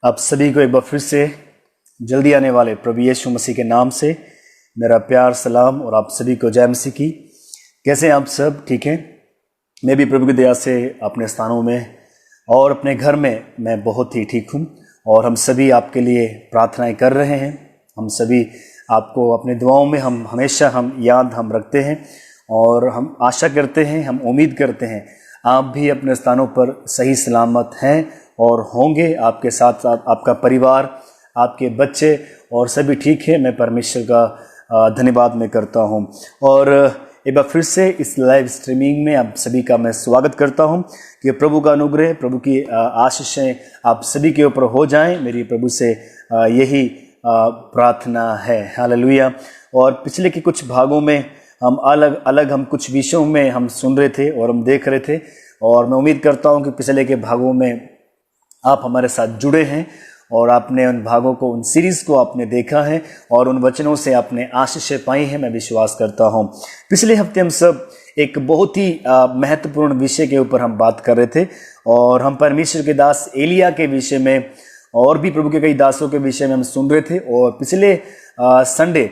आप सभी को एक बार फिर से जल्दी आने वाले प्रभु यीशु मसीह के नाम से मेरा प्यार सलाम और आप सभी को जय मसीह की। कैसे हैं आप सब? ठीक हैं? मैं भी प्रभु की दया से अपने स्थानों में और अपने घर में मैं बहुत ही ठीक हूँ और हम सभी आपके लिए प्रार्थनाएं कर रहे हैं। हम सभी आपको अपने दुआओं में हम हमेशा याद रखते हैं और हम आशा करते हैं, हम उम्मीद करते हैं आप भी अपने स्थानों पर सही सलामत हैं और होंगे। आपके साथ साथ आपका परिवार, आपके बच्चे और सभी ठीक है। मैं परमेश्वर का धन्यवाद मैं करता हूं और एक बार फिर से इस लाइव स्ट्रीमिंग में आप सभी का मैं स्वागत करता हूं कि प्रभु का अनुग्रह, प्रभु की आशीषें आप सभी के ऊपर हो जाएं। मेरी प्रभु से यही प्रार्थना है। हालेलुया। और पिछले के कुछ भागों में हम अलग अलग कुछ विषयों में हम सुन रहे थे और हम देख रहे थे और मैं उम्मीद करता हूं कि पिछले के भागों में आप हमारे साथ जुड़े हैं और आपने उन भागों को, उन सीरीज को आपने देखा है और उन वचनों से आपने आशीषें पाई हैं। मैं विश्वास करता हूं। पिछले हफ्ते हम सब एक बहुत ही महत्वपूर्ण विषय के ऊपर हम बात कर रहे थे और हम परमेश्वर के दास एलिया के विषय में और भी प्रभु के कई दासों के विषय में हम सुन रहे थे। और पिछले संडे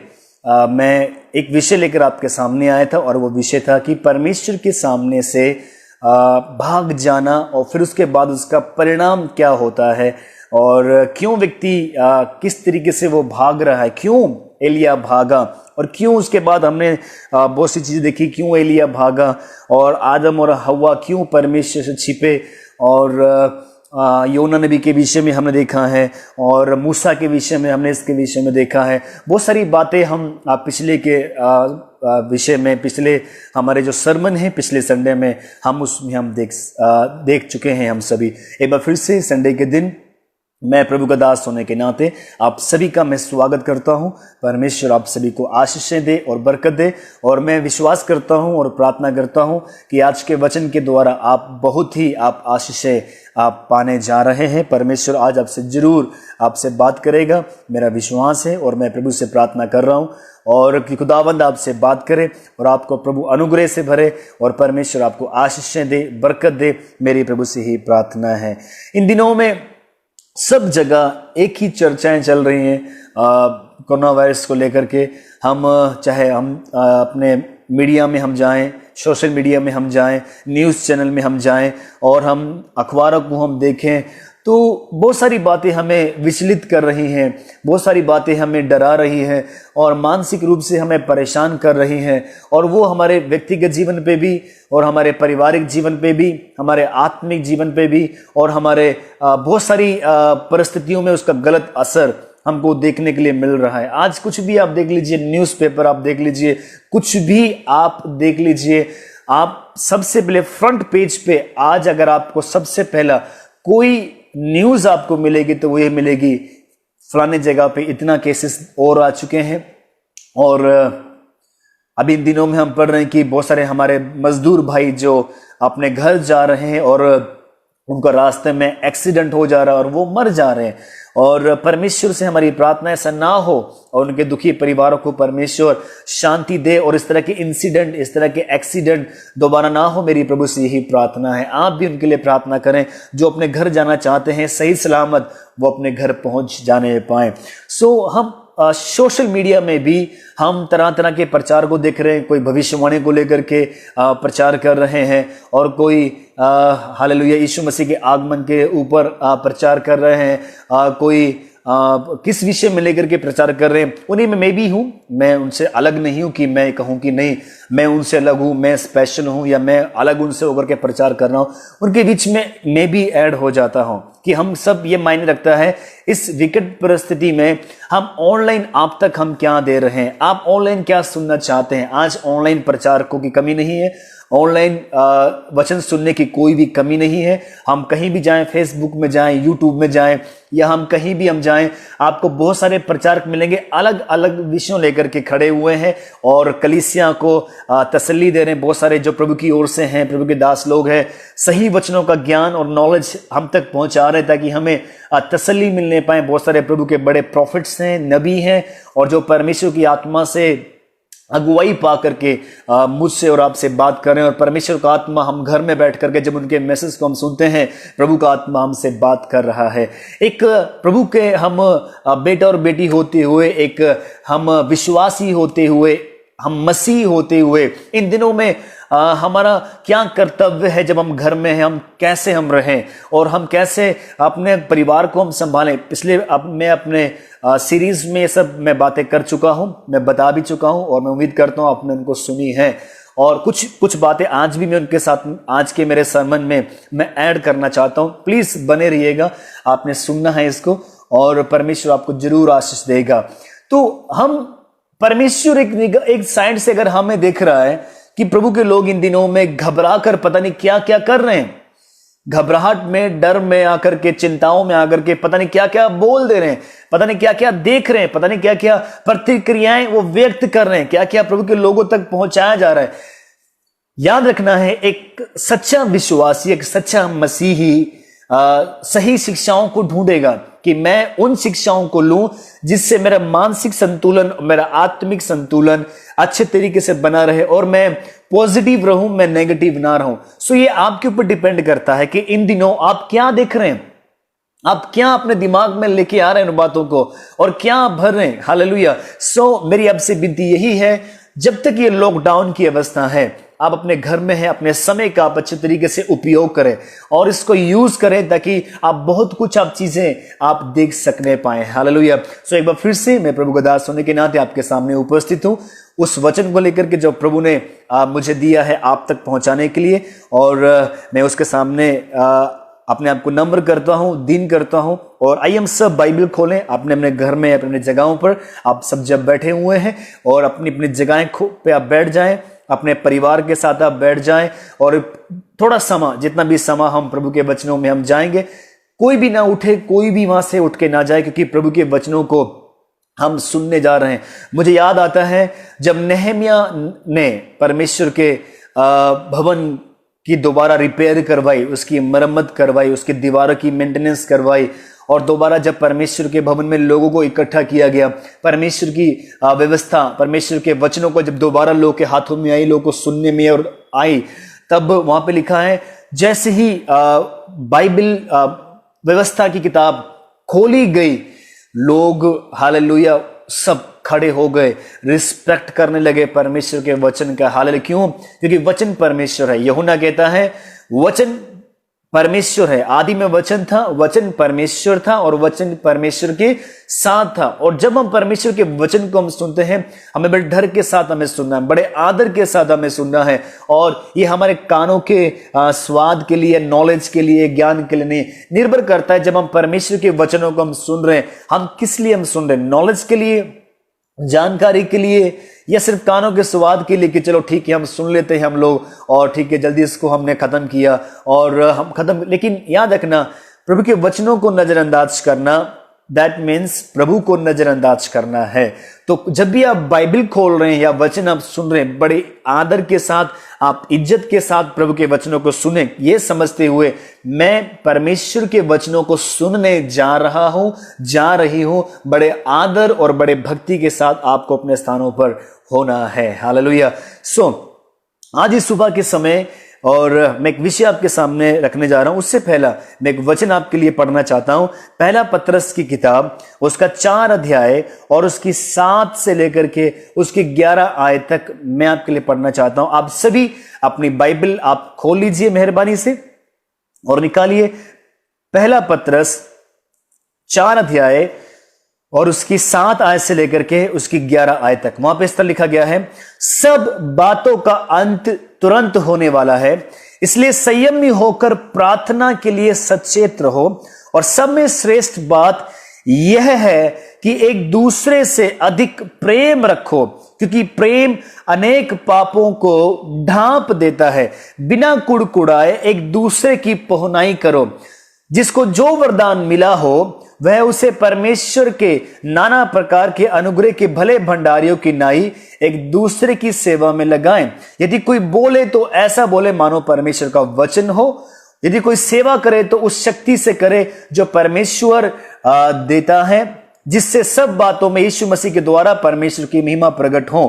मैं एक विषय लेकर आपके सामने आया था और वो विषय था कि परमेश्वर के सामने से भाग जाना और फिर उसके बाद उसका परिणाम क्या होता है और क्यों व्यक्ति किस तरीके से वो भाग रहा है, क्यों एलिया भागा और क्यों उसके बाद हमने बहुत सी चीजें देखी, क्यों एलिया भागा और आदम और हव्वा क्यों परमेश्वर से छिपे और योना नबी के विषय में हमने देखा है और मूसा के विषय में हमने इसके विषय में देखा है। बहुत सारी बातें हम पिछले के विषय में, पिछले हमारे जो सरमन है पिछले संडे में हम उसमें हम देख चुके हैं। हम सभी एक बार फिर से संडे के दिन मैं प्रभु का दास होने के नाते आप सभी का मैं स्वागत करता हूं। परमेश्वर आप सभी को आशीषें दे और बरकत दे और मैं विश्वास करता हूं और प्रार्थना करता हूं कि आज के वचन के द्वारा आप बहुत ही आशीषें आप पाने जा रहे हैं। परमेश्वर आज आपसे जरूर आपसे बात करेगा, मेरा विश्वास है और मैं प्रभु से प्रार्थना कर रहा हूं और कि खुदावंद आपसे बात करे और आपको प्रभु अनुग्रह से भरे और परमेश्वर आपको आशीषें दे, बरकत दे। मेरी प्रभु से ही प्रार्थना है। इन दिनों में सब जगह एक ही चर्चाएं चल रही हैं कोरोना वायरस को लेकर के। हम चाहे हम अपने मीडिया में हम जाएं, सोशल मीडिया में हम जाएं, न्यूज़ चैनल में हम जाएं और हम अखबारों को हम देखें तो बहुत सारी बातें हमें विचलित कर रही हैं, बहुत सारी बातें हमें डरा रही हैं और मानसिक रूप से हमें परेशान कर रही हैं और वो हमारे व्यक्तिगत जीवन पे भी और हमारे पारिवारिक जीवन पे भी, हमारे आत्मिक जीवन पे भी और हमारे बहुत सारी परिस्थितियों में उसका गलत असर हमको देखने के लिए मिल रहा है। आज कुछ भी आप देख लीजिए, न्यूज़पेपर आप देख लीजिए, कुछ भी आप देख लीजिए, आप सबसे पहले फ्रंट पेज पे आज अगर आपको सबसे पहला कोई न्यूज़ आपको मिलेगी तो वो ये मिलेगी फलाने जगह पे इतना केसेस और आ चुके हैं। और अभी इन दिनों में हम पढ़ रहे हैं कि बहुत सारे हमारे मजदूर भाई जो अपने घर जा रहे हैं और उनका रास्ते में एक्सीडेंट हो जा रहा है और वो मर जा रहे हैं। और परमेश्वर से हमारी प्रार्थना ऐसा ना हो और उनके दुखी परिवारों को परमेश्वर शांति दे और इस तरह के इंसिडेंट, इस तरह के एक्सीडेंट दोबारा ना हो। मेरी प्रभु से यही प्रार्थना है। आप भी उनके लिए प्रार्थना करें जो अपने घर जाना चाहते हैं, सही सलामत वो अपने घर पहुंच जाने पाए। हम सोशल मीडिया में भी हम तरह तरह के प्रचार को देख रहे हैं। कोई भविष्यवाणी को लेकर के प्रचार कर रहे हैं और कोई हालेलुया यीशु मसीह के आगमन के ऊपर प्रचार कर रहे हैं। कोई किस विषय में लेकर के प्रचार कर रहे हैं, उन्हीं में मैं भी हूं। मैं उनसे अलग नहीं हूं कि मैं कहूं कि नहीं मैं उनसे अलग हूं, मैं स्पेशल हूं या मैं अलग उनसे होकर के प्रचार कर रहा हूं। उनके बीच में मैं भी ऐड हो जाता हूं कि हम सब ये मायने रखता है इस विकट परिस्थिति में हम ऑनलाइन आप तक हम क्या दे रहे हैं, आप ऑनलाइन क्या सुनना चाहते हैं। आज ऑनलाइन प्रचारकों की कमी नहीं है, ऑनलाइन वचन सुनने की कोई भी कमी नहीं है। हम कहीं भी जाएं, फेसबुक में जाएं, यूट्यूब में जाएं या हम कहीं भी हम जाएं, आपको बहुत सारे प्रचारक मिलेंगे अलग अलग विषयों लेकर के खड़े हुए हैं और कलीसिया को तसल्ली दे रहे हैं। बहुत सारे जो प्रभु की ओर से हैं, प्रभु के दास लोग हैं, सही वचनों का ज्ञान और नॉलेज हम तक पहुंचा रहे हैं ताकि हमें तसल्ली मिलने पाए। बहुत सारे प्रभु के बड़े प्रॉफिट्स हैं, नबी हैं और जो परमेश्वर की आत्मा से अगुवाई पा करके मुझसे और आपसे बात कर रहे हैं। और परमेश्वर का आत्मा हम घर में बैठ करके जब उनके मैसेज को हम सुनते हैं, प्रभु का आत्मा हमसे बात कर रहा है। एक प्रभु के हम बेटा और बेटी होते हुए, एक हम विश्वासी होते हुए, हम मसीह होते हुए, इन दिनों में हमारा क्या कर्तव्य है जब हम घर में हैं, हम कैसे हम रहें और हम कैसे अपने परिवार को हम संभालें। पिछले मैं अपने सीरीज में ये सब मैं बातें कर चुका हूं, मैं बता भी चुका हूं और मैं उम्मीद करता हूं आपने उनको सुनी है। और कुछ बातें आज भी मैं उनके साथ आज के मेरे सरमन में मैं ऐड करना चाहता हूं। प्लीज बने रहिएगा, आपने सुनना है इसको और परमेश्वर आपको जरूर आशीष देगा। तो हम परमेश्वर एक साइड से अगर हमें देख रहा है कि प्रभु के लोग इन दिनों में घबरा कर पता नहीं क्या क्या कर रहे हैं, घबराहट में, डर में आकर के, चिंताओं में आकर के पता नहीं क्या क्या बोल दे रहे हैं, पता नहीं क्या क्या देख रहे हैं, पता नहीं क्या क्या प्रतिक्रियाएं वो व्यक्त कर रहे हैं, क्या क्या प्रभु के लोगों तक पहुंचाया जा रहा है। याद रखना है, एक सच्चा विश्वासी, एक सच्चा मसीही सही शिक्षाओं को ढूंढेगा कि मैं उन शिक्षाओं को लूं जिससे मेरा मानसिक संतुलन, मेरा आत्मिक संतुलन अच्छे तरीके से बना रहे और मैं पॉजिटिव रहूं, मैं नेगेटिव ना रहूं। सो ये आपके ऊपर डिपेंड करता है कि इन दिनों आप क्या देख रहे हैं, आप क्या अपने दिमाग में लेके आ रहे हैं उन बातों को और क्या भर रहे हैं। हालेलुया। सो मेरी आपसे विनती यही है, जब तक ये लॉकडाउन की अवस्था है, आप अपने घर में हैं, अपने समय का आप अच्छे तरीके से उपयोग करें और इसको यूज करें ताकि आप बहुत कुछ आप चीजें आप देख सकने पाए। हालेलुया। सो एक बार फिर से मैं प्रभु का दास होने के नाते आपके सामने उपस्थित हूं, उस वचन को लेकर के जो प्रभु ने मुझे दिया है आप तक पहुंचाने के लिए, और मैं उसके सामने अपने आप को नम्र करता हूं, दीन करता हूं। और आइए हम सब बाइबल खोलें अपने अपने घर में, अपने जगहों पर। आप सब जब बैठे हुए हैं और अपनी अपनी जगहें पे आप बैठ जाएं, अपने परिवार के साथ आप बैठ जाएं और थोड़ा समय, जितना भी समय हम प्रभु के वचनों में हम जाएंगे, कोई भी ना उठे, कोई भी वहां से उठ के ना जाए, क्योंकि प्रभु के वचनों को हम सुनने जा रहे हैं। मुझे याद आता है जब नेहमिया ने परमेश्वर के भवन की दोबारा रिपेयर करवाई, उसकी मरम्मत करवाई, उसकी दीवारों की मेंटेनेंस करवाई और दोबारा जब परमेश्वर के भवन में लोगों को इकट्ठा किया गया, परमेश्वर की व्यवस्था, परमेश्वर के वचनों को जब दोबारा लोगों के हाथों में आई, लोगों को सुनने में और आई, तब वहां पे लिखा है जैसे ही बाइबल व्यवस्था की किताब खोली गई, लोग हालेलुया सब खड़े हो गए, रिस्पेक्ट करने लगे परमेश्वर के वचन का। हालेलुया। क्यों? क्योंकि वचन परमेश्वर है। यूहन्ना कहता है वचन परमेश्वर है, आदि में वचन था, वचन परमेश्वर था और वचन परमेश्वर के साथ था। और जब हम परमेश्वर के वचन को हम सुनते हैं, हमें बड़े डर के साथ हमें सुनना है, बड़े आदर के साथ हमें सुनना है। और ये हमारे कानों के स्वाद के लिए, नॉलेज के लिए, ज्ञान के लिए नहीं, निर्भर करता है जब हम परमेश्वर के वचनों को हम सुन रहे हैं, हम किस लिए हम सुन रहे हैं? नॉलेज के लिए, जानकारी के लिए, या सिर्फ कानों के स्वाद के लिए कि चलो ठीक है हम सुन लेते हैं हम लोग और ठीक है जल्दी इसको हमने खत्म किया और हम खत्म। लेकिन याद रखना, प्रभु के वचनों को नजरअंदाज करना, दैट मीन्स प्रभु को नजरअंदाज करना है। तो जब भी आप बाइबल खोल रहे हैं या वचन आप सुन रहे हैं, बड़े आदर के साथ, आप इज्जत के साथ प्रभु के वचनों को सुने, ये समझते हुए मैं परमेश्वर के वचनों को सुनने जा रहा हूं, जा रही हूं। बड़े आदर और बड़े भक्ति के साथ आपको अपने स्थानों पर होना है। हालेलुया। सो आज इस सुबह के समय और मैं एक विषय आपके सामने रखने जा रहा हूं। उससे पहला मैं एक वचन आपके लिए पढ़ना चाहता हूं। पहला पत्रस की किताब, उसका 4 अध्याय और उसकी 7 से लेकर के उसकी 11 आयत तक मैं आपके लिए पढ़ना चाहता हूं। आप सभी अपनी बाइबल आप खोल लीजिए मेहरबानी से और निकालिए पहला पत्रस 4 अध्याय और उसकी 7 आयत से लेकर के उसकी 11 आयत तक। वहां पे इस तरह लिखा गया है, सब बातों का अंत तुरंत होने वाला है, इसलिए संयमी होकर प्रार्थना के लिए सचेत रहो। और सब में श्रेष्ठ बात यह है कि एक दूसरे से अधिक प्रेम रखो, क्योंकि प्रेम अनेक पापों को ढांप देता है। बिना कुड़कुड़ाए एक दूसरे की पहुनाई करो। जिसको जो वरदान मिला हो वह उसे परमेश्वर के नाना प्रकार के अनुग्रह के भले भंडारियों की नाई एक दूसरे की सेवा में लगाएं। यदि कोई बोले तो ऐसा बोले मानो परमेश्वर का वचन हो। यदि कोई सेवा करे तो उस शक्ति से करे जो परमेश्वर देता है, जिससे सब बातों में यीशु मसीह के द्वारा परमेश्वर की महिमा प्रकट हो।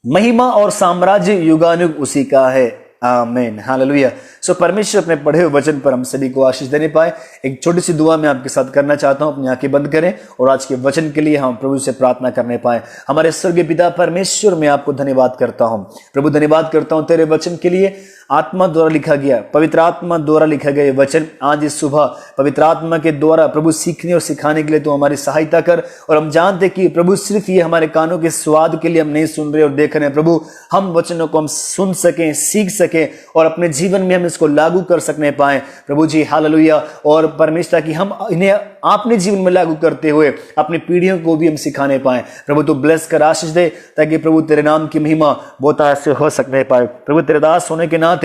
महिमा और साम्राज्य युगानुग उसी का है, आमीन, हालेलुया। सो परमेश्वर अपने पढ़े हुए वचन पर हम सभी को आशीष देने पाए। एक छोटी सी दुआ मैं आपके साथ करना चाहता हूं, अपनी आंखें बंद करें और आज के वचन के लिए हम प्रभु से प्रार्थना करने पाए। हमारे स्वर्गीय पिता परमेश्वर, मैं आपको धन्यवाद करता हूं प्रभु, धन्यवाद करता हूं तेरे वचन के लिए। आत्मा द्वारा लिखा गया, पवित्र आत्मा द्वारा लिखा गया वचन आज इस सुबह पवित्र आत्मा के द्वारा प्रभु सीखने और सिखाने के लिए तो हमारी सहायता कर। और हम जानते कि प्रभु सिर्फ ये हमारे कानों के स्वाद के लिए हम नहीं सुन रहे और देख रहे हैं प्रभु, हम वचनों को हम सुन सकें, सीख सकें और अपने जीवन में हम इसको लागू कर सकने पाए प्रभु जी, हालेलुया। और परमेश्वर की हम इन्हें अपने जीवन में लागू करते हुए अपनी पीढ़ियों को भी हम सिखाने पाए प्रभु। तो ब्लेस कर, आशीष दे, ताकि प्रभु तेरे नाम की महिमा बहुत ऐसे हो सकने पाए प्रभु। तेरे दास होने के नाते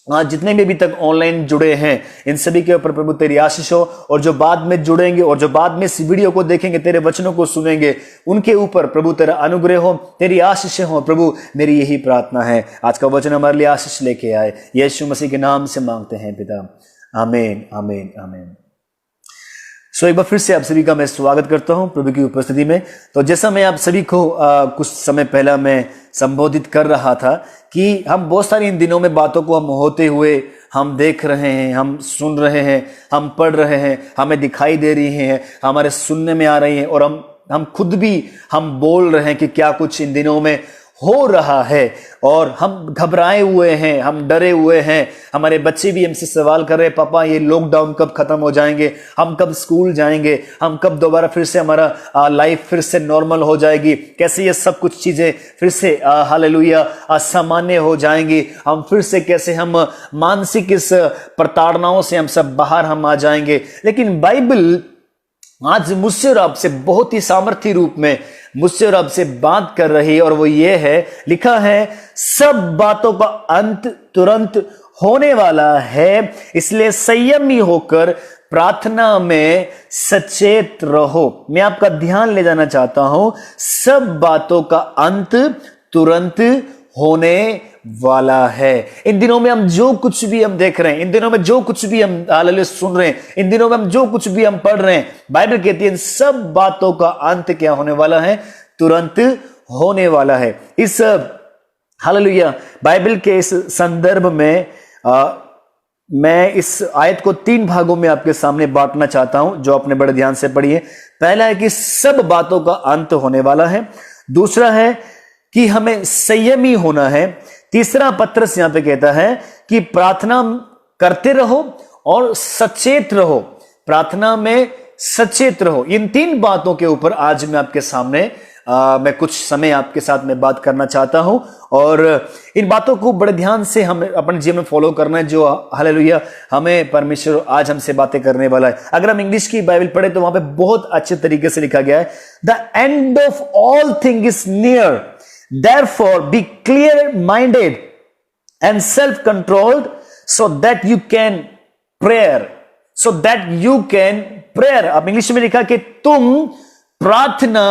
आज जितने भी अभी तक ऑनलाइन जुड़े हैं इन सभी के ऊपर प्रभु तेरी आशीष हो, और जो बाद में जुड़ेंगे और जो बाद में इस वीडियो को देखेंगे, तेरे वचनों को सुनेंगे, उनके ऊपर प्रभु तेरा अनुग्रह हो, तेरी आशीष हो प्रभु। मेरी यही प्रार्थना है, आज का वचन हमारे लिए आशीष लेके आए, यीशु मसीह के नाम से मांगते हैं पिता, आमीन, आमीन, आमीन। सो एक बार फिर से आप सभी का मैं स्वागत करता हूं प्रभु की उपस्थिति में। तो जैसा मैं आप सभी को कुछ समय पहला मैं संबोधित कर रहा था कि हम बहुत सारी इन दिनों में बातों को हम होते हुए हम देख रहे हैं, हम सुन रहे हैं, हम पढ़ रहे हैं, हमें दिखाई दे रही हैं, हमारे सुनने में आ रही हैं, और हम खुद भी हम बोल रहे हैं कि क्या कुछ इन दिनों में हो रहा है, और हम घबराए हुए हैं, हम डरे हुए हैं। हमारे बच्चे भी हमसे सवाल कर रहे हैं, पापा ये लॉकडाउन कब खत्म हो जाएंगे, हम कब स्कूल जाएंगे, हम कब दोबारा फिर से हमारा लाइफ फिर से नॉर्मल हो जाएगी, कैसे ये सब कुछ चीजें फिर से हालेलुया सामान्य हो जाएंगी, हम फिर से कैसे हम मानसिक इस प्रताड़नाओं से हम सब बाहर हम आ जाएंगे। लेकिन बाइबल आज मुझसे और आपसे बहुत ही सामर्थ्य रूप में मुझसे और आपसे बात कर रही है, और वो ये है, लिखा है सब बातों का अंत तुरंत होने वाला है, इसलिए संयमी होकर प्रार्थना में सचेत रहो। मैं आपका ध्यान ले जाना चाहता हूं, सब बातों का अंत तुरंत होने वाला है। इन दिनों में हम जो कुछ भी हम देख रहे हैं, इन दिनों में जो कुछ भी हम हालेलुया सुन रहे हैं, इन दिनों में हम जो कुछ भी हम पढ़ रहे हैं, बाइबल कहती है इन सब बातों का अंत क्या होने वाला है, तुरंत होने वाला है। इस हालेलुया बाइबल के इस संदर्भ में मैं इस आयत को 3 भागों में आपके सामने बांटना चाहता हूं, जो आपने बड़े ध्यान से पढ़ी है। पहला है कि सब बातों का अंत होने वाला है, दूसरा है कि हमें संयमी होना है, तीसरा पत्रस यहां पे कहता है कि प्रार्थना करते रहो और सचेत रहो, प्रार्थना में सचेत रहो। इन 3 बातों के ऊपर आज मैं आपके सामने मैं कुछ समय आपके साथ में बात करना चाहता हूं, और इन बातों को बड़े ध्यान से हमें अपने जीवन में फॉलो करना है, जो हालेलुया हमें परमेश्वर आज हमसे बातें करने वाला है। अगर हम इंग्लिश की बाइबल पढ़े तो वहां पे बहुत अच्छे तरीके से लिखा गया है, the end of all thing is near, therefore be clear minded and self controlled so that you can prayer अब इंग्लिश में लिखा कि तुम प्रार्थना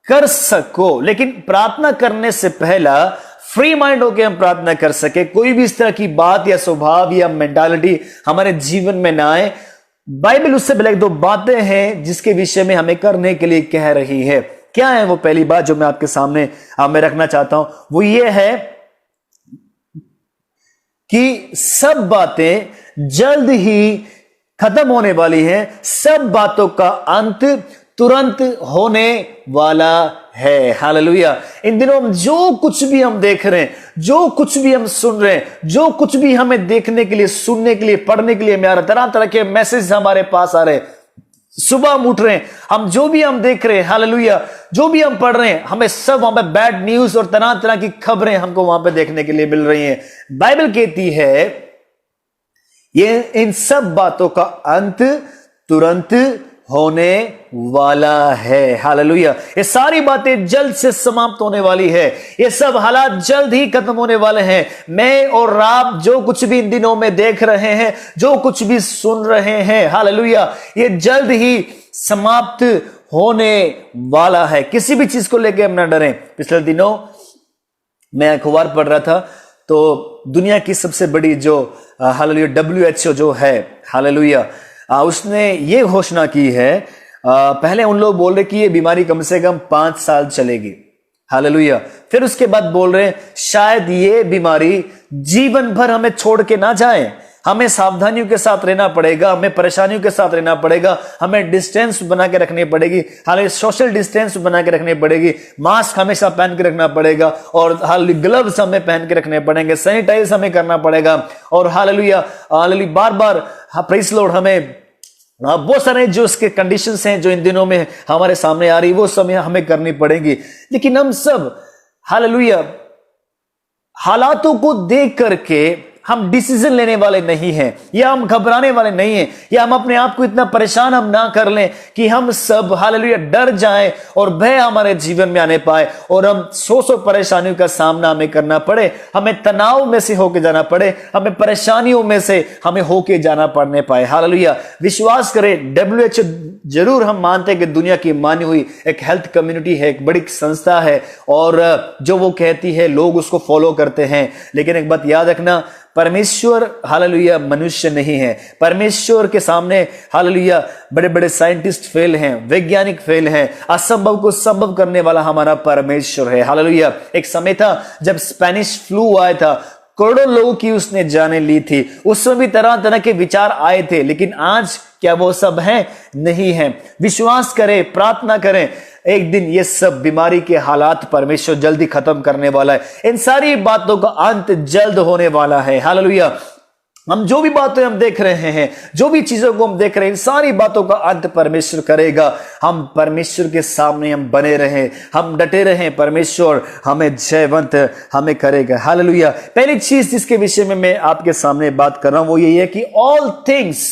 कर सको। लेकिन प्रार्थना करने से पहला फ्री माइंड होकर हम प्रार्थना कर सके, कोई भी इस तरह की बात या स्वभाव या मेंटालिटी हमारे जीवन में ना आए। बाइबल उससे पहले 2 बातें हैं जिसके विषय में हमें करने के लिए कह रही है। क्या है वो पहली बात जो मैं आपके सामने मैं रखना चाहता हूं, वो ये है कि सब बातें जल्द ही खत्म होने वाली हैं, सब बातों का अंत तुरंत होने वाला है। हालेलुया। इन दिनों हम जो कुछ भी हम देख रहे हैं, जो कुछ भी हम सुन रहे हैं, जो कुछ भी हमें देखने के लिए, सुनने के लिए, पढ़ने के लिए में आ रहा है, तरह तरह के मैसेज हमारे पास आ रहे हैं। सुबह हम उठ रहे हैं, हम जो भी हम देख रहे हैं, हालेलुया, जो भी हम पढ़ रहे हैं, हमें सब वहां पे बैड न्यूज और तरह तरह की खबरें हमको वहां पे देखने के लिए मिल रही हैं। बाइबल कहती है ये इन सब बातों का अंत तुरंत होने वाला है। हालेलुया। ये सारी बातें जल्द से समाप्त होने वाली है, ये सब हालात जल्द ही खत्म होने वाले हैं। मैं और आप जो कुछ भी इन दिनों में देख रहे हैं, जो कुछ भी सुन रहे हैं, हालेलुया, ये जल्द ही समाप्त होने वाला है। किसी भी चीज को लेकर हम ना डरें। पिछले दिनों मैं अखबार पढ़ रहा था, तो दुनिया की सबसे बड़ी जो हालेलुया WHO जो है, हालेलुया, उसने ये घोषणा की है, पहले उन लोग बोल रहे कि ये बीमारी कम से कम 5 साल चलेगी, हालेलुया। फिर उसके बाद बोल रहे हैं शायद ये बीमारी जीवन भर हमें छोड़ के ना जाए, हमें सावधानियों के साथ रहना पड़ेगा, हमें परेशानियों के साथ रहना पड़ेगा, हमें डिस्टेंस बना के रखनी पड़ेगी, हालांकि सोशल डिस्टेंस बना के रखनी पड़ेगी, मास्क हमेशा पहन के रखना पड़ेगा और ग्लव्स हमें पहन के रखने पड़ेंगे, सैनिटाइज हमें करना पड़ेगा और हालेलुया हालेलुया बार बार प्रेज़ लॉर्ड हमें बहुत सारे जो उसके कंडीशंस हैं जो इन दिनों में हमारे सामने आ रही वो सब हमें करनी पड़ेगी। लेकिन हम सब हालेलुया हालातों को देख करके हम डिसीजन लेने वाले नहीं हैं या हम घबराने वाले नहीं हैं या हम अपने आप को इतना परेशान हम ना कर लें कि हम सब हालेलुया डर जाएं और भय हमारे जीवन में आने पाए और हम सौ परेशानियों का सामना हमें करना पड़े, हमें तनाव में से होके जाना पड़े, हमें परेशानियों में से हमें होके जाना पड़ने पाए। हालेलुया। विश्वास करें WHO जरूर हम मानते हैं कि दुनिया की मानी हुई एक हेल्थ कम्युनिटी है, एक बड़ी संस्था है और जो वो कहती है लोग उसको फॉलो करते हैं। लेकिन एक बात याद रखना, परमेश्वर हालेलुया मनुष्य नहीं है। परमेश्वर के सामने हालेलुया बड़े बड़े साइंटिस्ट फेल हैं, वैज्ञानिक फेल हैं, असंभव को संभव करने वाला हमारा परमेश्वर है। हालेलुया। एक समय था जब स्पेनिश फ्लू आया था, करोड़ों लोगों की उसने जाने ली थी, उसमें भी तरह तरह के विचार आए थे, लेकिन आज क्या वो सब हैं? नहीं है। विश्वास करें, प्रार्थना करें, एक दिन ये सब बीमारी के हालात परमेश्वर जल्दी खत्म करने वाला है। इन सारी बातों का अंत जल्द होने वाला है। हालेलुया। हम जो भी बातें हम देख रहे हैं, जो भी चीजों को हम देख रहे हैं, इन सारी बातों का अंत परमेश्वर करेगा। हम परमेश्वर के सामने हम बने रहें, हम डटे रहें, परमेश्वर हमें जयवंत हमें करेगा। हालेलुया। पहली चीज जिसके विषय में मैं आपके सामने बात कर रहा हूं वो यही है कि ऑल थिंग्स,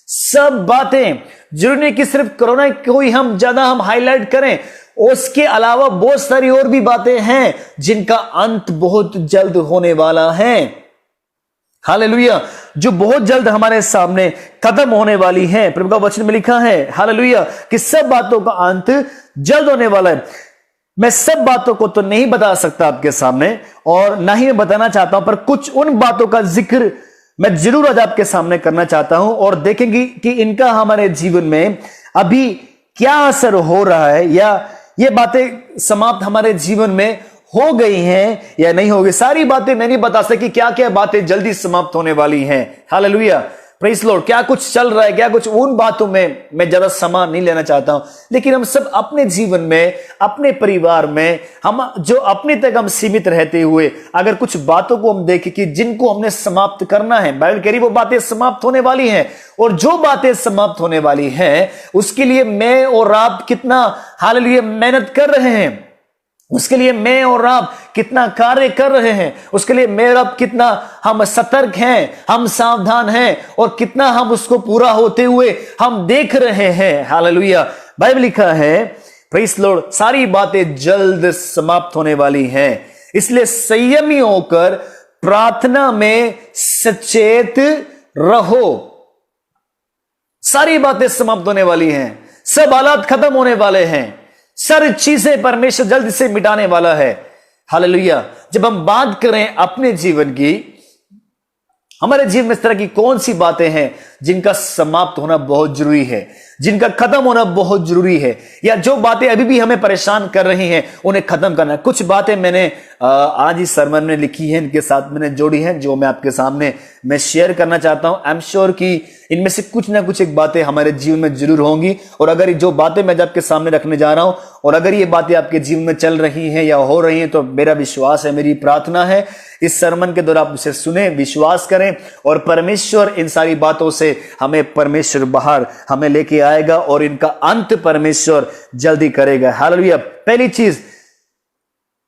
सब बातें, जरूरी नहीं कि सिर्फ कोरोना को ही हम ज्यादा हम हाईलाइट करें, उसके अलावा बहुत सारी और भी बातें हैं जिनका अंत बहुत जल्द होने वाला है। हालेलुया। जो बहुत जल्द हमारे सामने खत्म होने वाली है। प्रभु का वचन में लिखा है हालेलुया कि सब बातों का अंत जल्द होने वाला है। मैं सब बातों को तो नहीं बता सकता आपके सामने और ना ही मैं बताना चाहता हूं, पर कुछ उन बातों का जिक्र मैं जरूर आज आपके सामने करना चाहता हूं और देखेंगे कि इनका हमारे जीवन में अभी क्या असर हो रहा है या ये बातें समाप्त हमारे जीवन में हो गई हैं या नहीं हो गई। सारी बातें मैं नहीं बता सकती क्या क्या बातें जल्दी समाप्त होने वाली हैं। हालेलुया। Praise Lord. क्या कुछ चल रहा है, क्या कुछ, उन बातों में मैं ज्यादा समय नहीं लेना चाहता हूं। लेकिन हम सब अपने जीवन में, अपने परिवार में, हम जो अपने तक हम सीमित रहते हुए अगर कुछ बातों को हम देखें कि जिनको हमने समाप्त करना है, बाइबल कह रही वो बातें समाप्त होने वाली हैं और जो बातें समाप्त होने वाली हैं उसके लिए मैं और आप कितना हालेलुया मेहनत कर रहे हैं, उसके लिए मैं और आप कितना कार्य कर रहे हैं, उसके लिए मैं और आप कितना हम सतर्क हैं, हम सावधान हैं और कितना हम उसको पूरा होते हुए हम देख रहे हैं। हालेलुया। बाइबल लिखा है प्रेज़ लॉर्ड सारी बातें जल्द समाप्त होने वाली हैं, इसलिए संयमी होकर प्रार्थना में सचेत रहो। सारी बातें समाप्त होने वाली हैं, सब हालात खत्म होने वाले हैं, सारी चीजें परमेश्वर जल्दी से मिटाने वाला है। हालेलुया। जब हम बात करें अपने जीवन की, हमारे जीवन में इस तरह की कौन सी बातें हैं जिनका समाप्त होना बहुत जरूरी है, जिनका खत्म होना बहुत जरूरी है, या जो बातें अभी भी हमें परेशान कर रही हैं उन्हें खत्म करना है। कुछ बातें मैंने आज इस सरमन में लिखी है, इनके साथ मैंने जोड़ी हैं जो मैं आपके सामने मैं शेयर करना चाहता हूं। आई एम श्योर कि इनमें से कुछ ना कुछ एक बातें हमारे जीवन में जरूर होंगी और अगर जो बातें मैं आपके सामने रखने जा रहा हूं और अगर ये बातें आपके जीवन में चल रही हैं या हो रही हैं तो मेरा विश्वास है, मेरी प्रार्थना है इस सरमन के दौरान आप उसे सुने, विश्वास करें और परमेश्वर इन सारी बातों से हमें परमेश्वर बाहर हमें लेके आएगा और इनका अंत परमेश्वर जल्दी करेगा। हालेलुया। पहली चीज,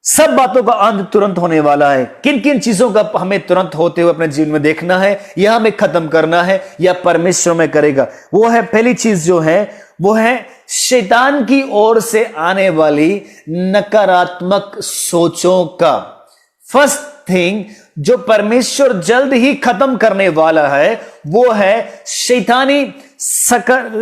सब बातों का अंत तुरंत होने वाला है। किन किन चीजों का हमें तुरंत होते हुए अपने जीवन में देखना है या हमें खत्म करना है या परमेश्वर में करेगा, वो है पहली चीज जो है वो है शैतान की ओर से आने वाली नकारात्मक सोचों का। फर्स्ट थिंग जो परमेश्वर जल्द ही खत्म करने वाला है वो है शैतानी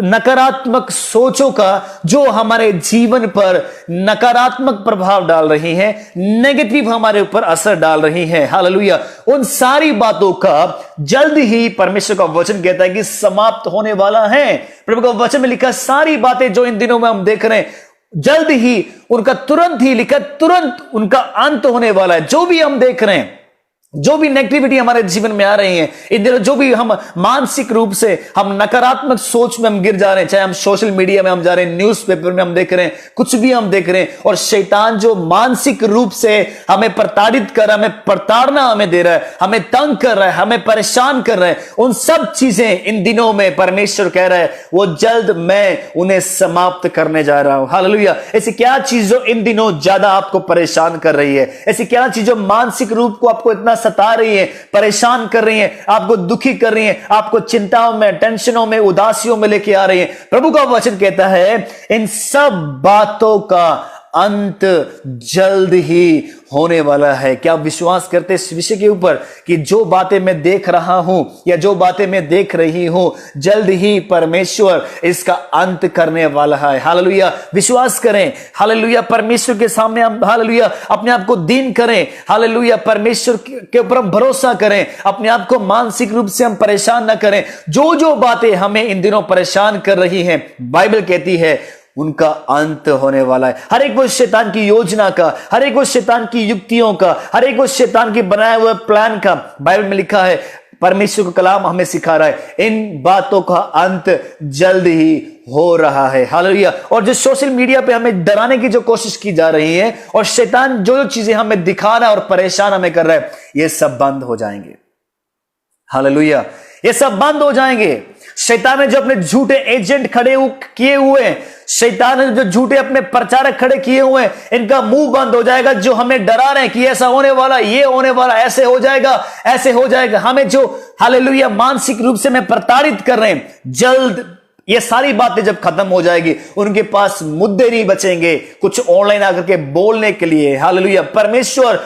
नकारात्मक सोचों का जो हमारे जीवन पर नकारात्मक प्रभाव डाल रही हैं, नेगेटिव हमारे ऊपर असर डाल रही हैं। हालेलुया। उन सारी बातों का जल्द ही परमेश्वर का वचन कहता है कि समाप्त होने वाला है। प्रभु का वचन में लिखा सारी बातें जो इन दिनों में हम देख रहे हैं जल्द ही उनका, तुरंत ही लिखा, तुरंत उनका अंत होने वाला है। जो भी हम देख रहे हैं, जो भी नेगेटिविटी हमारे जीवन में आ रही है इन दिनों, जो भी हम मानसिक रूप से हम नकारात्मक सोच में हम गिर जा रहे हैं, चाहे हम सोशल मीडिया में हम जा रहे हैं, न्यूज़पेपर में हम देख रहे हैं, कुछ भी हम देख रहे हैं, और शैतान जो मानसिक रूप से हमें प्रताड़ित कर रहा है, हमें प्रताड़ना हमें दे रहा है, हमें तंग कर रहा है, हमें परेशान कर रहा है, उन सब चीजें इन दिनों में परमेश्वर कह रहा है वो जल्द मैं उन्हें समाप्त करने जा रहा हूं। हालेलुया। ऐसी क्या चीज जो इन दिनों ज्यादा आपको परेशान कर रही है, ऐसी क्या चीज जो मानसिक रूप को आपको इतना सता रही है, परेशान कर रही है, आपको दुखी कर रही है, आपको चिंताओं में, टेंशनों में, उदासियों में लेके आ रही है। प्रभु का वचन कहता है इन सब बातों का अंत जल्द ही होने वाला है। क्या आप विश्वास करते इस विषय के ऊपर कि जो बातें मैं देख रहा हूं या जो बातें मैं देख रही हूं, जल्द ही परमेश्वर इसका अंत करने वाला है। हालेलुया। विश्वास करें। हालेलुया। परमेश्वर के सामने हम हालेलुया अपने आप को दीन करें। हालेलुया। परमेश्वर के ऊपर हम भरोसा करें, अपने आप को मानसिक रूप से हम परेशान ना करें। जो जो बातें हमें इन दिनों परेशान कर रही हैं, बाइबल कहती है उनका अंत होने वाला है। हर एक वो शैतान की योजना का, हर एक वो शैतान की युक्तियों का, हर एक वो शैतान की बनाए हुए प्लान का, बाइबल में लिखा है, परमेश्वर का कलाम हमें सिखा रहा है, इन बातों का अंत जल्द ही हो रहा है। हालेलुया। और जो सोशल मीडिया पे हमें डराने की जो कोशिश की जा रही है, और शैतान जो जो चीजें हमें दिखा रहा है और परेशान हमें कर रहा है, ये सब बंद हो जाएंगे। हालेलुया। ये सब बंद हो जाएंगे। शैतान ने जो अपने झूठे एजेंट खड़े किए हुए हैं, शैतान ने जो झूठे अपने प्रचारक खड़े किए हुए हैं, इनका मुंह बंद हो जाएगा। जो हमें डरा रहे हैं कि ऐसा होने वाला, ये होने वाला, ऐसे हो जाएगा, ऐसे हो जाएगा, हमें जो हालेलुया मानसिक रूप से हमें प्रताड़ित कर रहे हैं, जल्द ये सारी बातें जब खत्म हो जाएगी, उनके पास मुद्दे नहीं बचेंगे कुछ ऑनलाइन आकर के बोलने के लिए। हालेलुया। परमेश्वर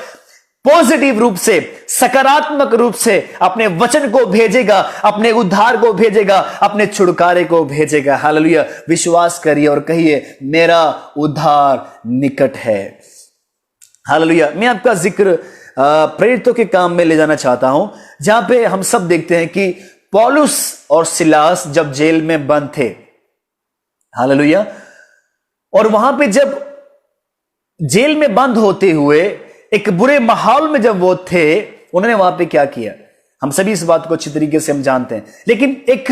पॉजिटिव रूप से, सकारात्मक रूप से अपने वचन को भेजेगा, अपने उद्धार को भेजेगा, अपने छुटकारे को भेजेगा। हालेलुया। विश्वास करिए और कहिए मेरा उद्धार निकट है। हालेलुया। मैं आपका जिक्र प्रेरितों के काम में ले जाना चाहता हूं, जहां पे हम सब देखते हैं कि पौलुस और सिलास जब जेल में बंद थे, हालेलुया, और वहां पे जब जेल में बंद होते हुए एक बुरे माहौल में जब वो थे, उन्होंने वहां पे क्या किया, हम सभी इस बात को अच्छी तरीके से हम जानते हैं। लेकिन एक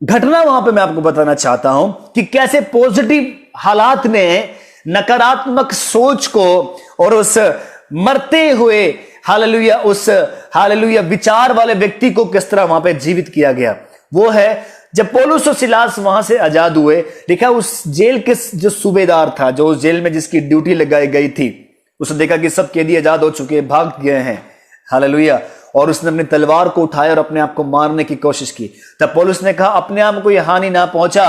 घटना वहां पे मैं आपको बताना चाहता हूं कि कैसे पॉजिटिव हालात ने नकारात्मक सोच को और उस मरते हुए हालेलुया, उस हालेलुया विचार वाले व्यक्ति को किस तरह वहां पे जीवित किया गया। वो है जब पौलुस और सिलास वहां से आजाद हुए, देखा उस जेल के जो सूबेदार था, जो उस जेल में जिसकी ड्यूटी लगाई गई थी, उसने देखा कि सब कैदी आजाद हो चुके हैं, भाग गए हैं। हालेलुया। और उसने अपनी तलवार को उठाया और अपने आप को मारने की कोशिश की। तब पौलुस ने कहा अपने आप को यह हानि ना पहुंचा,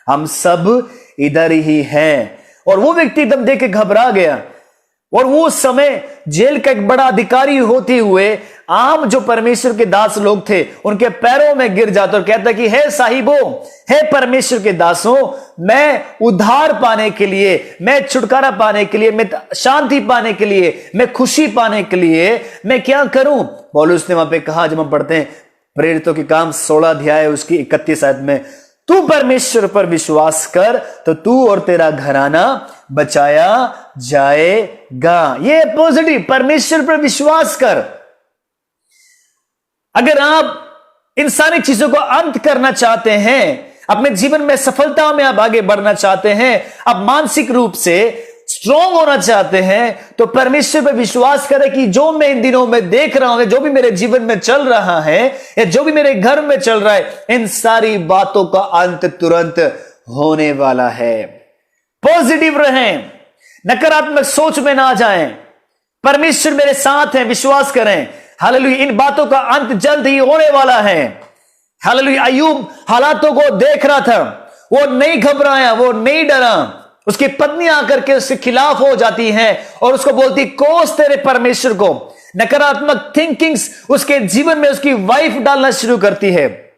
हम सब इधर ही हैं। और वो व्यक्ति एकदम देख के घबरा गया, और वो समय जेल का एक बड़ा अधिकारी होते हुए आम जो परमेश्वर के दास लोग थे उनके पैरों में गिर जाता और कहता कि हे साहिबों, हे परमेश्वर के दासों, मैं उद्धार पाने के लिए, मैं छुटकारा पाने के लिए, मैं शांति पाने के लिए, मैं खुशी पाने के लिए मैं क्या करूं। पौलुस ने वहां पे कहा, जब हम पढ़ते हैं प्रेरितों के काम 16 अध्याय उसकी 31 आयत में, तू परमेश्वर पर विश्वास कर तो तू और तेरा घराना बचाया जाएगा। ये पॉजिटिव, परमेश्वर पर विश्वास कर। अगर आप इन सारी चीजों को अंत करना चाहते हैं, अपने जीवन में सफलता में आप आगे बढ़ना चाहते हैं, आप मानसिक रूप से स्ट्रॉन्ग होना चाहते हैं, तो परमेश्वर पर विश्वास करें कि जो मैं इन दिनों में देख रहा हूं, जो भी मेरे जीवन में चल रहा है या जो भी मेरे घर में चल रहा है, इन सारी बातों का अंत तुरंत होने वाला है। पॉजिटिव रहें, नकारात्मक सोच में ना जाएं। परमेश्वर मेरे साथ है, विश्वास करें। हालेलुया। इन बातों का अंत जल्द ही होने वाला है। हालेलुया। अय्यूब हालातों को देख रहा था, वो नहीं घबराया, वो नहीं डरा। उसकी पत्नी आकर के उसके खिलाफ हो जाती है और उसको बोलती कोस तेरे परमेश्वर को। नकारात्मक थिंकिंग्स उसके जीवन में उसकी वाइफ डालना शुरू करती है।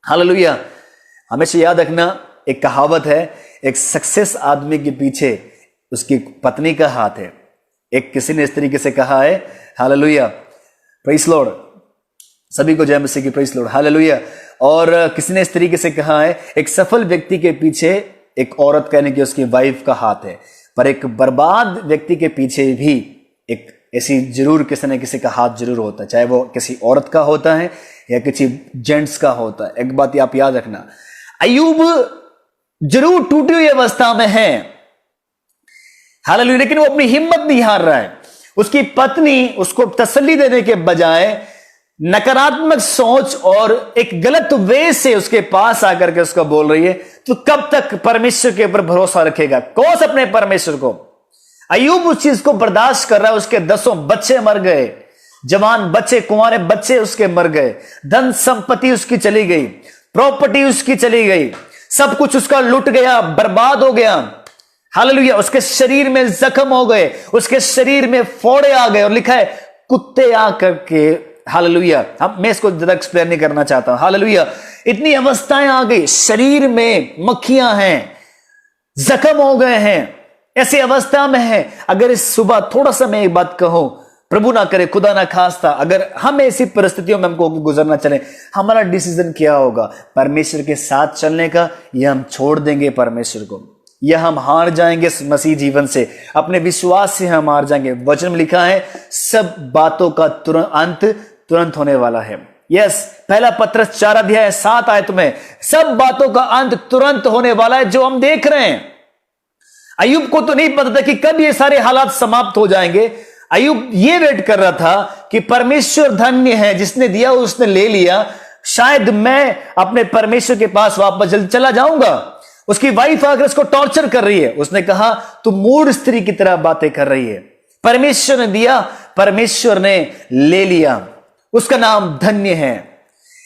हालेलुया। हमेशा याद रखना, एक कहावत है, एक सक्सेस आदमी के पीछे उसकी पत्नी का हाथ है। एक किसी ने इस तरीके से कहा है, हालेलुया, प्रेज़ लॉर्ड, सभी को जय मसीह की प्रेज़ लॉर्ड, हालेलुया। और किसी ने इस तरीके से कहा है, एक सफल व्यक्ति के पीछे एक औरत कहने की उसकी वाइफ का हाथ है, पर एक बर्बाद व्यक्ति के पीछे भी एक ऐसी जरूर किसी न किसी का हाथ जरूर होता है, चाहे वो किसी औरत का होता है या किसी जेंट्स का होता है। एक बात आप याद रखना, अय्यूब जरूर टूटी हुई अवस्था में है, हालेलुया, लेकिन वो अपनी हिम्मत नहीं हार रहा है। उसकी पत्नी उसको तसल्ली देने के बजाय नकारात्मक सोच और एक गलत वे से उसके पास आकर के उसको बोल रही है, तो कब तक परमेश्वर के ऊपर भरोसा रखेगा? कोस अपने परमेश्वर को। अय्यूब उस चीज को बर्दाश्त कर रहा है। उसके 10 बच्चे मर गए, जवान बच्चे, कुंवारे बच्चे उसके मर गए, धन संपत्ति उसकी चली गई, प्रॉपर्टी उसकी चली गई, सब कुछ उसका लुट गया, बर्बाद हो गया। हालेलुया। उसके शरीर में जख्म हो गए, उसके शरीर में फोड़े आ गए, और लिखा है कुत्ते आकर के, हालेलुया, अब मैं इसको ज्यादा एक्सप्लेन नहीं करना चाहता हूं, हालेलुया, इतनी अवस्थाएं आ गई, शरीर में मक्खियां हैं, जख्म हो गए हैं, ऐसी अवस्था में है। अगर इस सुबह थोड़ा सा मैं एक बात कहूं, प्रभु ना करे, खुदा ना खास्ता, अगर हम ऐसी परिस्थितियों में हमको गुजरना चले, हमारा डिसीजन क्या होगा? परमेश्वर के साथ चलने का, या हम छोड़ देंगे परमेश्वर को, या हम हार जाएंगे मसीह जीवन से, अपने विश्वास से हम हार जाएंगे। वचन में लिखा है सब बातों का अंत तुरंत होने वाला है। यस, पहला पत्रस 4:7 में सब बातों का अंत तुरंत होने वाला है, जो हम देख रहे हैं। अय्यूब को तो नहीं पता था कि कब ये सारे हालात समाप्त हो जाएंगे। अय्यूब ये वेट कर रहा था कि परमेश्वर धन्य है, जिसने दिया उसने ले लिया, शायद मैं अपने परमेश्वर के पास वापस जल्द चला जाऊंगा। उसकी वाइफ आकर उसको टॉर्चर कर रही है, उसने कहा तू मूढ़ स्त्री की तरह बातें कर रही है। परमेश्वर ने दिया, परमेश्वर ने ले लिया, उसका नाम धन्य है।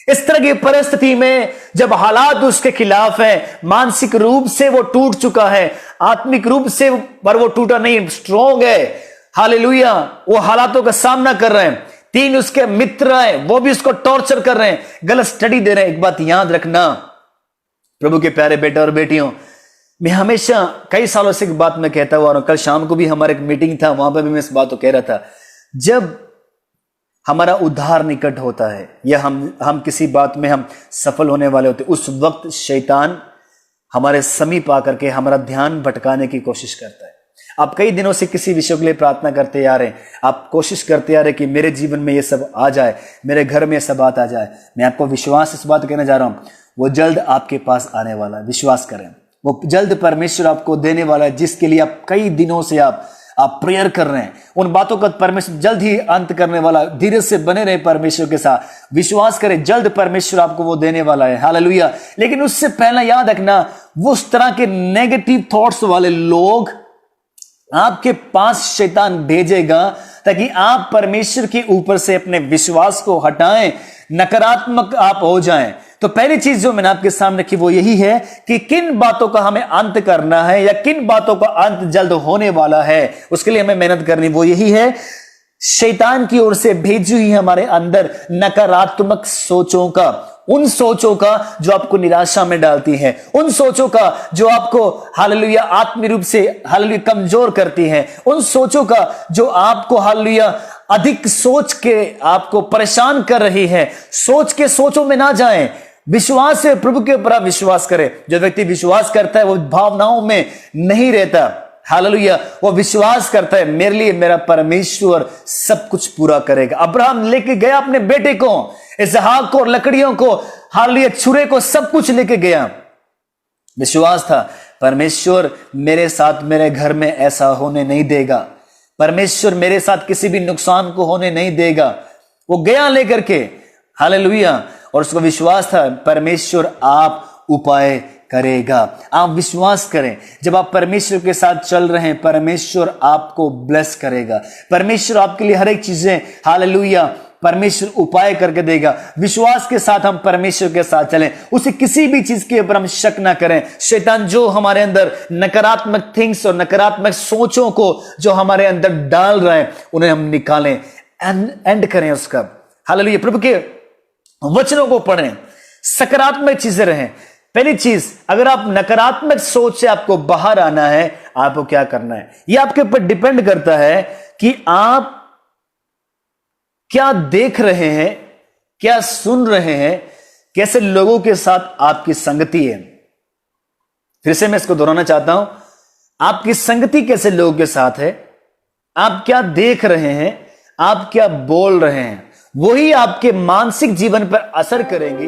इस तरह की परिस्थिति में जब हालात उसके खिलाफ है, मानसिक रूप से वो टूट चुका है, आत्मिक रूप से पर वो टूटा नहीं, स्ट्रॉन्ग है, हालेलुया, वो हालातों का सामना कर रहे हैं। 3 उसके मित्र हैं, वो भी उसको टॉर्चर कर रहे हैं, गलत स्टडी दे रहे हैं। एक बात याद रखना प्रभु के प्यारे बेटे और बेटियों, मैं हमेशा कई सालों से एक बात मैं कहता हुआ, और कल शाम को भी हमारा एक मीटिंग था, वहां पर भी मैं इस बात को कह रहा था, जब हमारा उद्धार निकट होता है या हम किसी बात में हम सफल होने वाले होते, उस वक्त शैतान हमारे समीप आकर के हमारा ध्यान भटकाने की कोशिश करता है। आप कई दिनों से किसी विषय के लिए प्रार्थना करते आ रहे हैं, आप कोशिश करते आ रहे हैं कि मेरे जीवन में ये सब आ जाए, मेरे घर में सब बात आ जाए। मैं आपको विश्वास इस बात कहने जा रहा हूं, वो जल्द आपके पास आने वाला है, विश्वास करें। वो जल्द परमेश्वर आपको देने वाला है, जिसके लिए आप कई दिनों से आप प्रेयर कर रहे हैं। उन बातों का परमेश्वर जल्द ही अंत करने वाला। धीरज से बने रहे परमेश्वर के साथ, विश्वास करें, जल्द परमेश्वर आपको वो देने वाला है, हालेलुया। लेकिन उससे पहले याद रखना, वो उस तरह के नेगेटिव थॉट्स वाले लोग आपके पास शैतान भेजेगा, ताकि आप परमेश्वर के ऊपर से अपने विश्वास को हटाएं, नकारात्मक आप हो जाएं। तो पहली चीज जो मैंने आपके सामने रखी वो यही है कि किन बातों का हमें अंत करना है, या किन बातों का अंत जल्द होने वाला है, उसके लिए हमें मेहनत करनी। वो यही है, शैतान की ओर से भेजी हुई हमारे अंदर नकारात्मक सोचों का, उन सोचों का जो आपको निराशा में डालती है, उन सोचों का जो आपको हालेलुया आत्मीय रूप से हालेलुया कमजोर करती है, उन सोचों का जो आपको हालेलुया अधिक सोच के आपको परेशान कर रही है। सोच के सोचों में ना जाएं, विश्वास से प्रभु के ऊपर विश्वास करें। जो व्यक्ति विश्वास करता है वो भावनाओं में नहीं रहता, हालेलुया, वो विश्वास करता है मेरे लिए मेरा परमेश्वर सब कुछ पूरा करेगा। अब्राहम लेके गया अपने बेटे को, इसहाक को, लकड़ियों को, हालेलुया, छुरे को, सब कुछ लेके गया। विश्वास था परमेश्वर मेरे साथ, मेरे घर में ऐसा होने नहीं देगा, परमेश्वर मेरे साथ किसी भी नुकसान को होने नहीं देगा। वो गया लेकर के, हालेलुया, और उसको विश्वास था परमेश्वर आप उपाय करेगा। आप विश्वास करें, जब आप परमेश्वर के साथ चल रहे हैं, परमेश्वर आपको ब्लेस करेगा, परमेश्वर आपके लिए हर एक चीजें, हालेलुया, परमेश्वर उपाय करके देगा। विश्वास के साथ हम परमेश्वर के साथ चलें, उसे किसी भी चीज के ऊपर हम शक ना करें। शैतान जो हमारे अंदर नकारात्मक थिंग्स और नकारात्मक सोचों को जो हमारे अंदर डाल रहे हैं, उन्हें हम निकालें, एंड करें उसका। हालेलुया, प्रभु के वचनों को पढ़ें, सकारात्मक चीजें रहें। पहली चीज, अगर आप नकारात्मक सोच से आपको बाहर आना है, आपको क्या करना है? यह आपके ऊपर डिपेंड करता है कि आप क्या देख रहे हैं, क्या सुन रहे हैं, कैसे लोगों के साथ आपकी संगति है। फिर से मैं इसको दोहराना चाहता हूं, आपकी संगति कैसे लोगों के साथ है, आप क्या देख रहे हैं, आप क्या बोल रहे हैं, वही आपके मानसिक जीवन पर असर करेंगी।